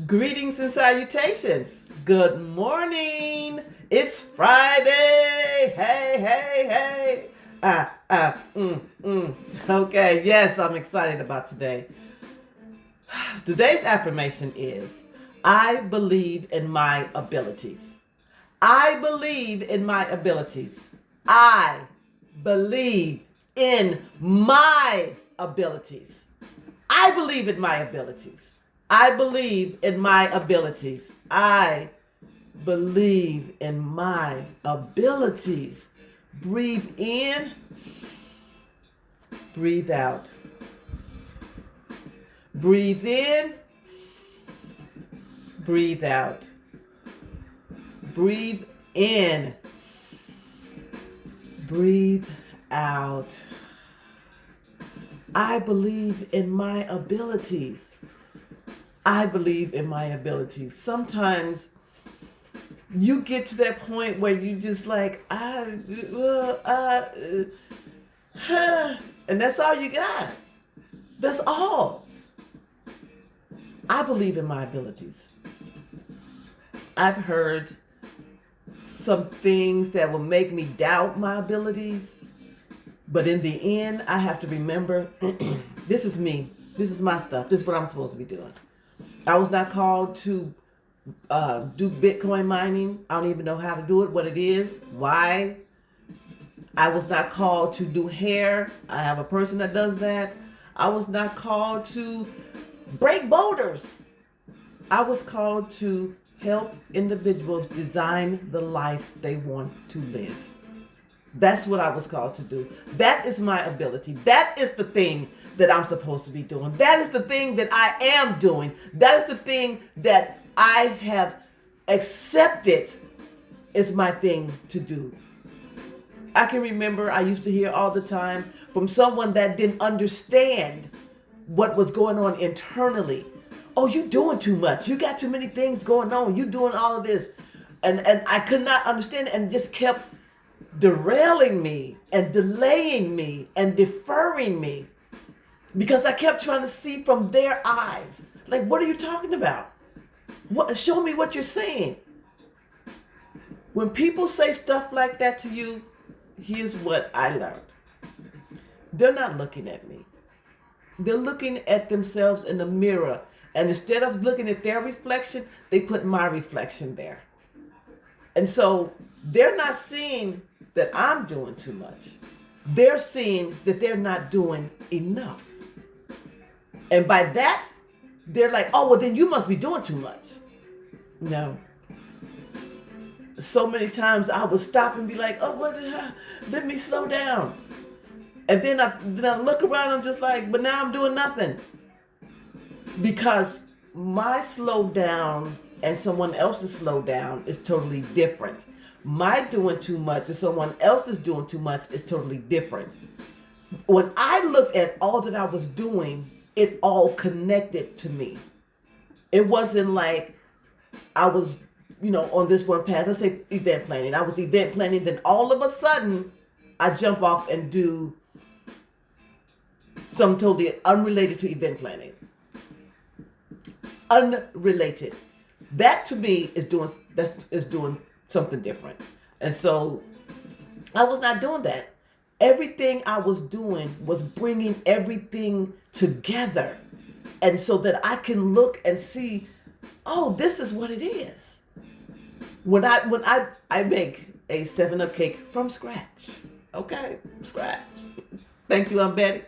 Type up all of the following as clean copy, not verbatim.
Greetings and salutations. Good morning. It's Friday. Hey, hey, hey. Ah, ah, Okay, yes, I'm excited about today. Today's affirmation is I believe in my abilities. I believe in my abilities. I believe in my abilities. I believe in my abilities. I believe in my abilities. I believe in my abilities. Breathe in, breathe out. Breathe in, breathe out. Breathe in, breathe out. I believe in my abilities. I believe in my abilities. Sometimes you get to that point where you just like, and that's all you got. That's all. I believe in my abilities. I've heard some things that will make me doubt my abilities, but in the end, I have to remember, this is me. This is my stuff. This is what I'm supposed to be doing. I was not called to do Bitcoin mining. I don't even know how to do it, what it is, why. I was not called to do hair. I have a person that does that. I was not called to break boulders. I was called to help individuals design the life they want to live. That's what I was called to do. That is my ability. That is the thing that I'm supposed to be doing. That is the thing that I am doing. That is the thing that I have accepted is my thing to do. I can remember I used to hear all the time from someone that didn't understand what was going on internally. Oh, you're doing too much. You got too many things going on. You're doing all of this. And I could not understand it and just kept derailing me and delaying me and deferring me because I kept trying to see from their eyes. Like, what are you talking about? Show me what you're saying. When people say stuff like that to you, here's what I learned. They're not looking at me. They're looking at themselves in the mirror. And instead of looking at their reflection, they put my reflection there. And so they're not seeing that I'm doing too much. They're seeing that they're not doing enough. And by that, they're like, oh, well, then you must be doing too much. No. So many times I would stop and be like, oh, let me slow down. And then I look around, I'm just like, but now I'm doing nothing. Because my slow down and someone else's slow down is totally different. My doing too much and someone else's doing too much is totally different. When I looked at all that I was doing, it all connected to me. It wasn't like I was, on this one path. Let's say event planning. I was event planning, then all of a sudden, I jump off and do something totally unrelated to event planning. Unrelated. That to me is doing something different. And so I was not doing that. Everything I was doing was bringing everything together. And so that I can look and see, oh, this is what it is. When I make a 7-Up cake from scratch. Okay? Scratch. Thank you, Aunt Betty.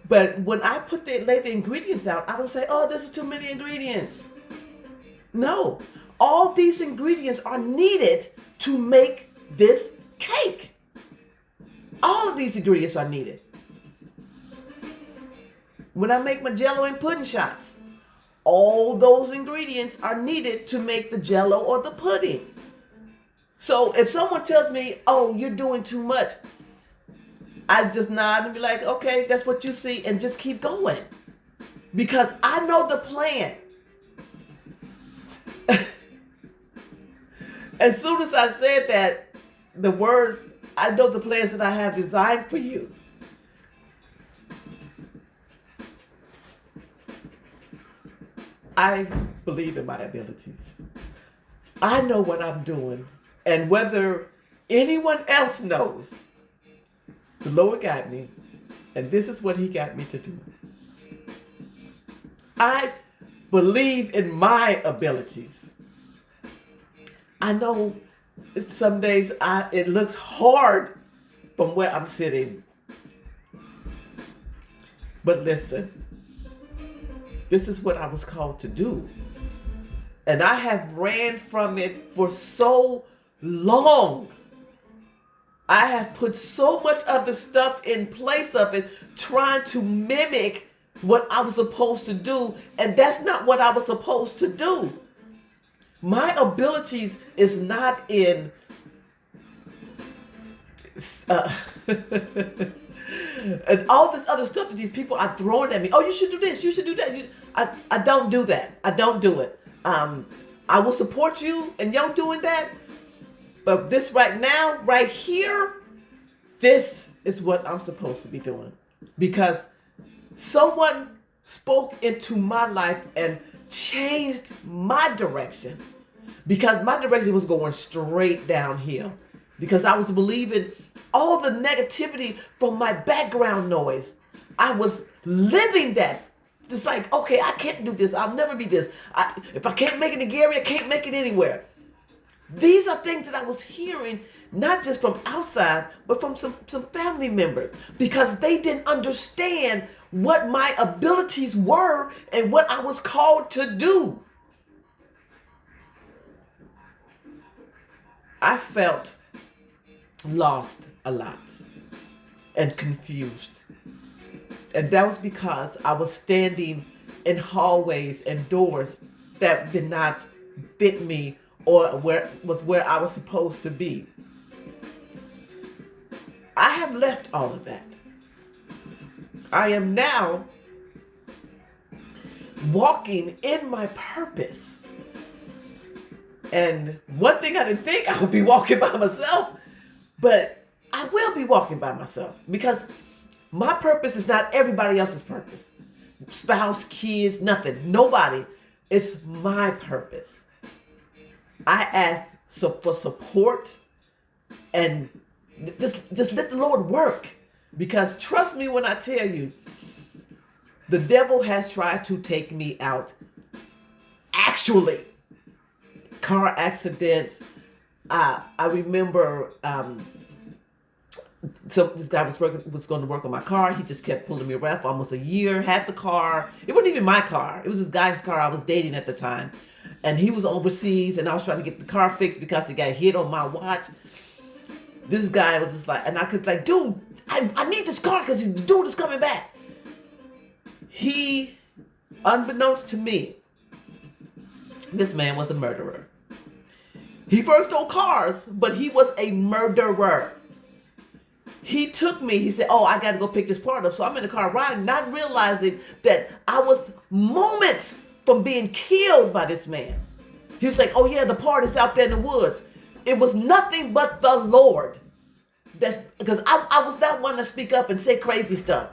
But when I lay the ingredients out, I don't say, oh, this is too many ingredients. No. All these ingredients are needed to make this cake. All of these ingredients are needed. When I make my jello and pudding shots, all those ingredients are needed to make the jello or the pudding. So if someone tells me, oh, you're doing too much, I just nod and be like, okay, that's what you see, and just keep going. Because I know the plan. As soon as I said that, the words, I know the plans that I have designed for you. I believe in my abilities. I know what I'm doing. And whether anyone else knows, the Lord got me. And this is what he got me to do. I believe in my abilities. I know some days it looks hard from where I'm sitting. But listen, this is what I was called to do. And I have ran from it for so long. I have put so much other stuff in place of it, trying to mimic what I was supposed to do. And that's not what I was supposed to do. My abilities is not in and all this other stuff that these people are throwing at me. Oh, you should do this. You should do that. I don't do that. I don't do it. I will support you in y'all doing that. But this right now, right here, this is what I'm supposed to be doing. Because someone spoke into my life and changed my direction. Because my direction was going straight downhill. Because I was believing all the negativity from my background noise. I was living that. It's like, okay, I can't do this. I'll never be this. If I can't make it in Gary, I can't make it anywhere. These are things that I was hearing, not just from outside, but from some family members. Because they didn't understand what my abilities were and what I was called to do. I felt lost a lot and confused. And that was because I was standing in hallways and doors that did not fit me or where I was supposed to be. I have left all of that. I am now walking in my purpose. And one thing I didn't think I would be walking by myself, but I will be walking by myself because my purpose is not everybody else's purpose. Spouse, kids, nothing. Nobody. It's my purpose. I ask for support and just let the Lord work. Because trust me when I tell you, the devil has tried to take me out. Actually, car accidents. I remember so this guy was going to work on my car. He just kept pulling me around for almost a year. Had the car. It wasn't even my car. It was this guy's car I was dating at the time. And he was overseas, and I was trying to get the car fixed because he got hit on my watch. This guy was just like, and I could like, dude, I need this car because the dude is coming back. He, unbeknownst to me, this man was a murderer. He worked on cars, but he was a murderer. He took me, he said, oh, I got to go pick this part up. So I'm in the car riding, not realizing that I was moments from being killed by this man. He was like, oh yeah, the part is out there in the woods. It was nothing but the Lord. Because I was not one to speak up and say crazy stuff.